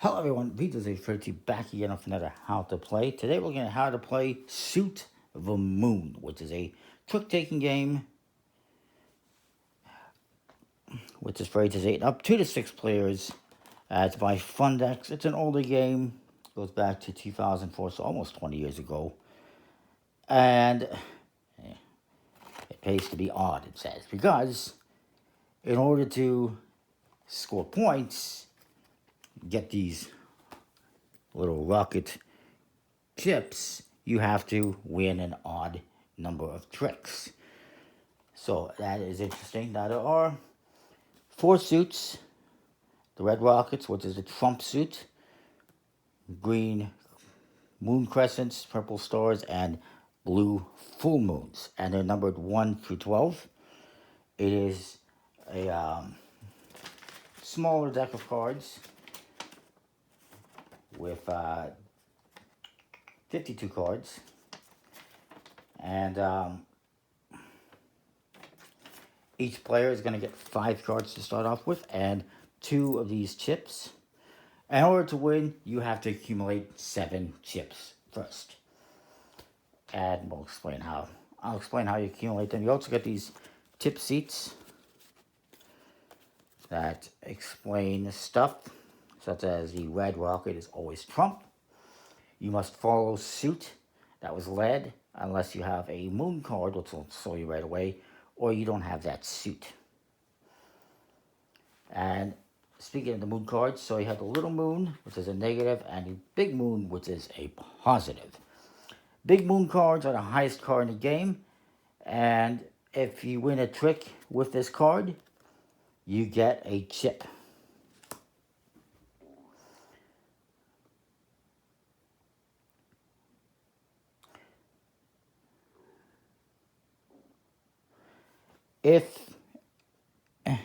Hello everyone, Vito's A30 back again with another How to Play. Today we're going to how to play Suit the Moon, which is a trick-taking game, which is for ages 8 up 2 to 6 players. It's by Fundex. It's an older game, goes back to 2004, so almost 20 years ago. And it pays to be odd, it says, because in order to score points, get these little rocket chips, you have to win an odd number of tricks. So that is interesting. Now there are 4 suits. The red rockets, which is the trump suit, green moon crescents, purple stars, and blue full moons. And they're numbered 1 through 12. It is a smaller deck of cards with 52 cards. And each player is going to get 5 cards to start off with and 2 of these chips. In order to win, you have to accumulate 7 chips first. And I'll explain how you accumulate them. You also get these tip seats that explain stuff, such as the red rocket is always trump. You must follow suit that was led, unless you have a moon card, which will show you right away, or you don't have that suit. And speaking of the moon cards, so you have the little moon, which is a negative, and the big moon, which is a positive. Big moon cards are the highest card in the game, and if you win a trick with this card, you get a chip. If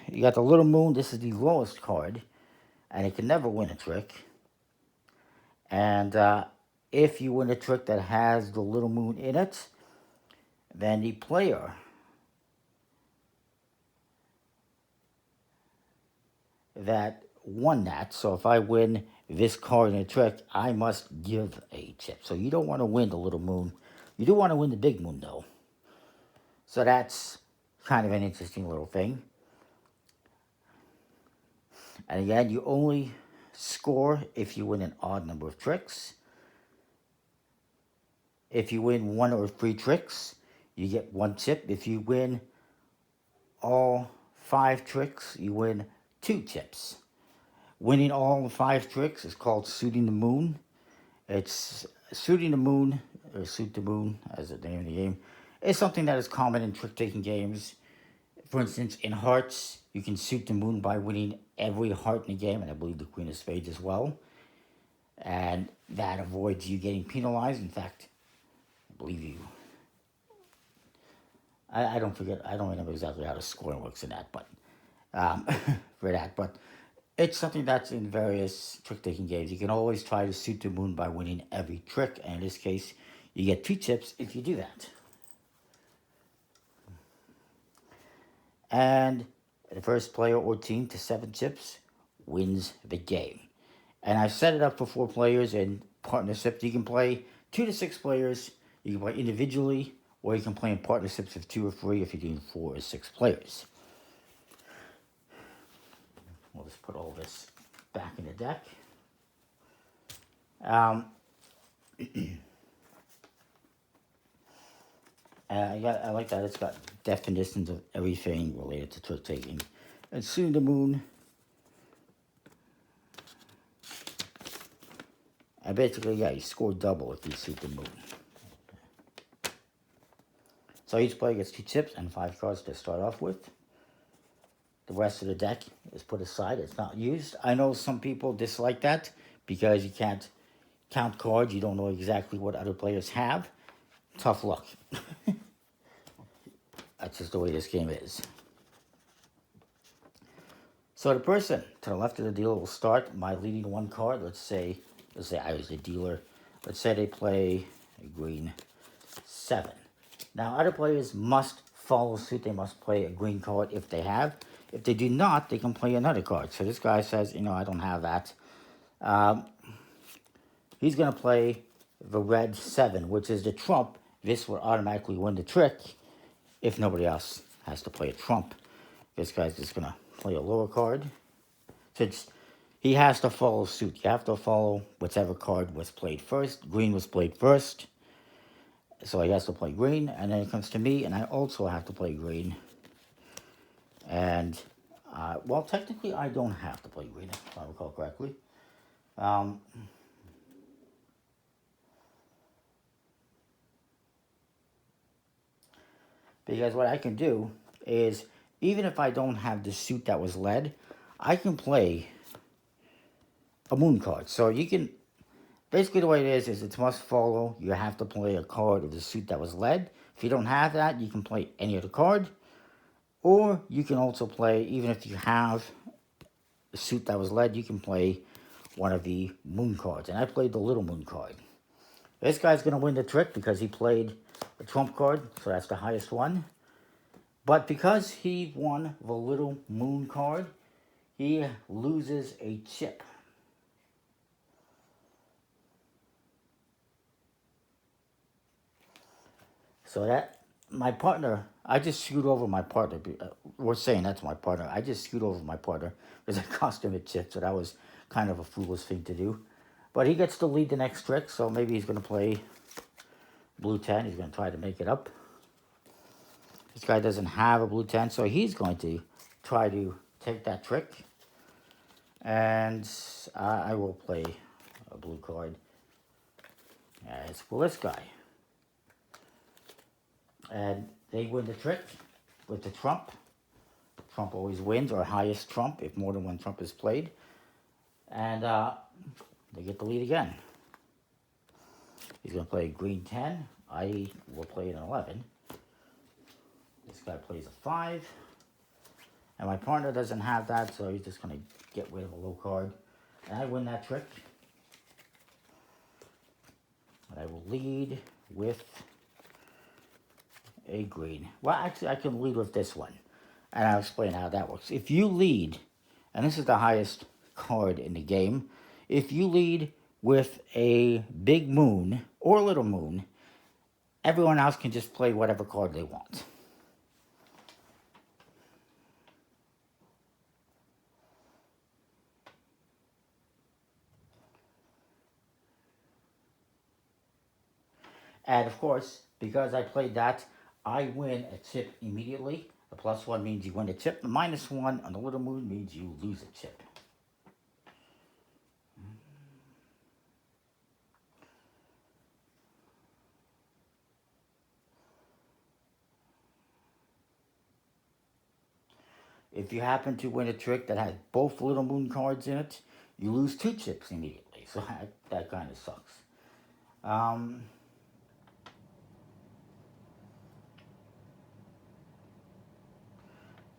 you got the little moon, this is the lowest card, and it can never win a trick. And if you win a trick that has the little moon in it, then the player that won that, so if I win this card in a trick, I must give a chip. So you don't want to win the little moon. You do want to win the big moon, though. So that's kind of an interesting little thing. And again, you only score if you win an odd number of tricks. If you win 1 or 3 tricks, you get 1 chip. If you win all 5 tricks, you win 2 chips. Winning all 5 tricks is called suiting the moon. It's suiting the moon, or suit the moon, as the name of the game. It's something that is common in trick-taking games. For instance, in hearts, you can suit the moon by winning every heart in the game, and I believe the Queen of Spades as well. And that avoids you getting penalized. In fact, I believe you... I don't remember exactly how the scoring works in that, but for that. But it's something that's in various trick-taking games. You can always try to suit the moon by winning every trick, and in this case, you get 2 chips if you do that. And the first player or team to 7 chips wins the game. And I've set it up for 4 players in partnerships. You can play 2 to 6 players. You can play individually, or you can play in partnerships of 2 or 3 if you're doing 4 or 6 players. We'll just put all this back in the deck. I like that it's got definitions of everything related to trick-taking. And soon the moon. And basically, yeah, you score double if you suit the moon. So each player gets 2 chips and 5 cards to start off with. The rest of the deck is put aside. It's not used. I know some people dislike that because you can't count cards. You don't know exactly what other players have. Tough luck. That's just the way this game is. So the person to the left of the dealer will start by leading 1 card. Let's say I was the dealer. Let's say they play a green 7. Now other players must follow suit. They must play a green card if they have. If they do not, they can play another card. So this guy says, I don't have that. Um, he's going to play the red 7, which is the trump. This will automatically win the trick if nobody else has to play a trump. This guy's just going to play a lower card. Since he has to follow suit. You have to follow whichever card was played first. Green was played first. So he has to play green. And then it comes to me, and I also have to play green. And, well, technically I don't have to play green, if I recall correctly. Because what I can do is, even if I don't have the suit that was led, I can play a moon card. So you can, basically the way it is it's must follow. You have to play a card of the suit that was led. If you don't have that, you can play any other card. Or you can also play, even if you have a suit that was led, you can play one of the moon cards. And I played the little moon card. This guy's going to win the trick because he played a trump card, so that's the highest one. But because he won the little moon card, he loses a chip. So that, my partner, I just screwed over my partner. We're saying that's my partner. I just screwed over my partner because it cost him a chip, so that was kind of a foolish thing to do. But he gets to lead the next trick, so maybe he's going to play blue 10. He's going to try to make it up. This guy doesn't have a blue 10, so he's going to try to take that trick. And I will play a blue card. As well, this guy. And they win the trick with the trump. Trump always wins, or highest trump, if more than one trump is played. And they get the lead again. He's going to play green 10. I will play an 11. This guy plays a 5. And my partner doesn't have that, so he's just going to get rid of a low card. And I win that trick. And I will lead with a green. Well, actually, I can lead with this one. And I'll explain how that works. If you lead, and this is the highest card in the game, if you lead with a big moon or little moon, everyone else can just play whatever card they want. And of course, because I played that, I win a chip immediately. The +1 means you win a chip. The -1 on the little moon means you lose a chip. If you happen to win a trick that has both little moon cards in it, you lose 2 chips immediately. So that kind of sucks.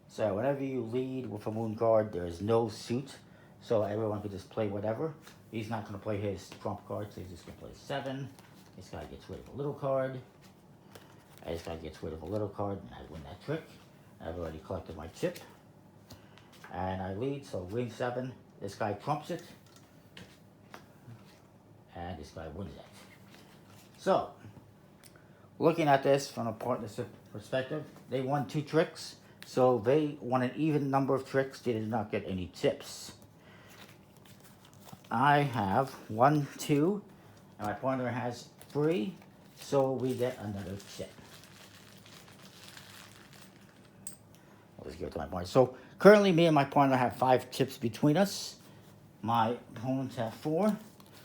So whenever you lead with a moon card, there is no suit. So everyone can just play whatever. He's not going to play his trump card, so he's just going to play 7. This guy gets rid of a little card. This guy gets rid of a little card, and I win that trick. I've already collected my chip. And I lead, so green 7. This guy trumps it. And this guy wins it. So, looking at this from a partnership perspective, they won 2 tricks. So they won an even number of tricks. They did not get any chips. I have 1, 2, and my partner has 3. So we get another chip. Let's give it to my partner. So currently, me and my partner have 5 chips between us. My opponents have 4.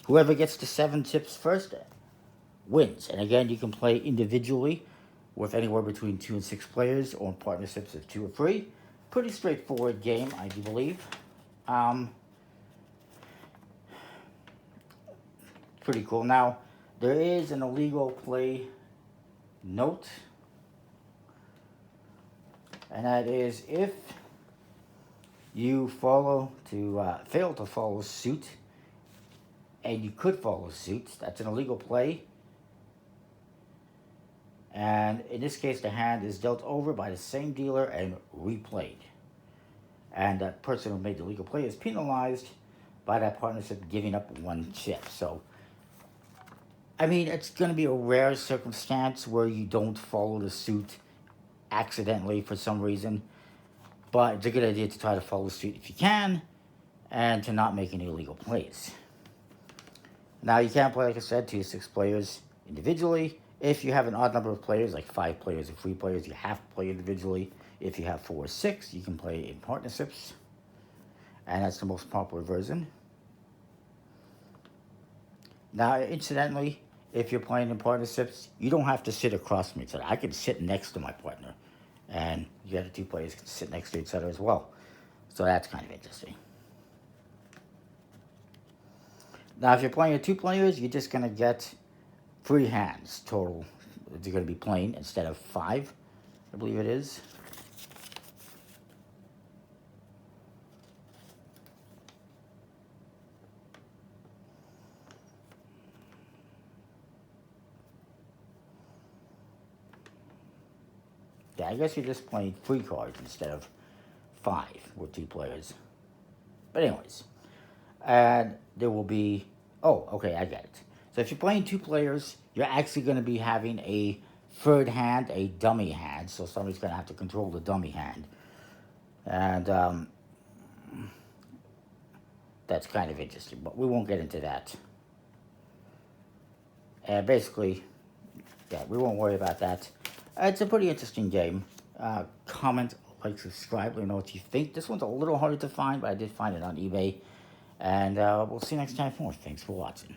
Whoever gets to 7 chips first wins. And again, you can play individually with anywhere between 2 and 6 players, or in partnerships of 2 or 3. Pretty straightforward game, I do believe. Pretty cool. Now, there is an illegal play note. And that is if you fail to follow suit, and you could follow suit, that's an illegal play. And in this case, the hand is dealt over by the same dealer and replayed. And that person who made the illegal play is penalized by that partnership giving up one chip. So, I mean, it's going to be a rare circumstance where you don't follow the suit accidentally for some reason, but it's a good idea to try to follow suit if you can and to not make any illegal plays. Now, you can't play, like I said, 2 to 6 players individually. If you have an odd number of players, like 5 players or 3 players, you have to play individually. If you have 4 or 6, you can play in partnerships. And that's the most popular version. Now, incidentally, if you're playing in partnerships, you don't have to sit across from each other. I can sit next to my partner, and the other 2 players can sit next to each other as well. So that's kind of interesting. Now, if you're playing with 2 players, you're just going to get 3 hands total. You're going to be playing instead of 5, I believe it is. Yeah, I guess you're just playing 3 cards instead of 5 with 2 players. But anyways, and there will be, oh, okay, I get it. So if you're playing 2 players, you're actually going to be having a third hand, a dummy hand. So somebody's going to have to control the dummy hand. And that's kind of interesting, but we won't get into that. And basically, yeah, we won't worry about that. It's a pretty interesting game. Comment, like, subscribe, let me know what you think. This one's a little harder to find, but I did find it on eBay. And we'll see you next time for more. Thanks for watching.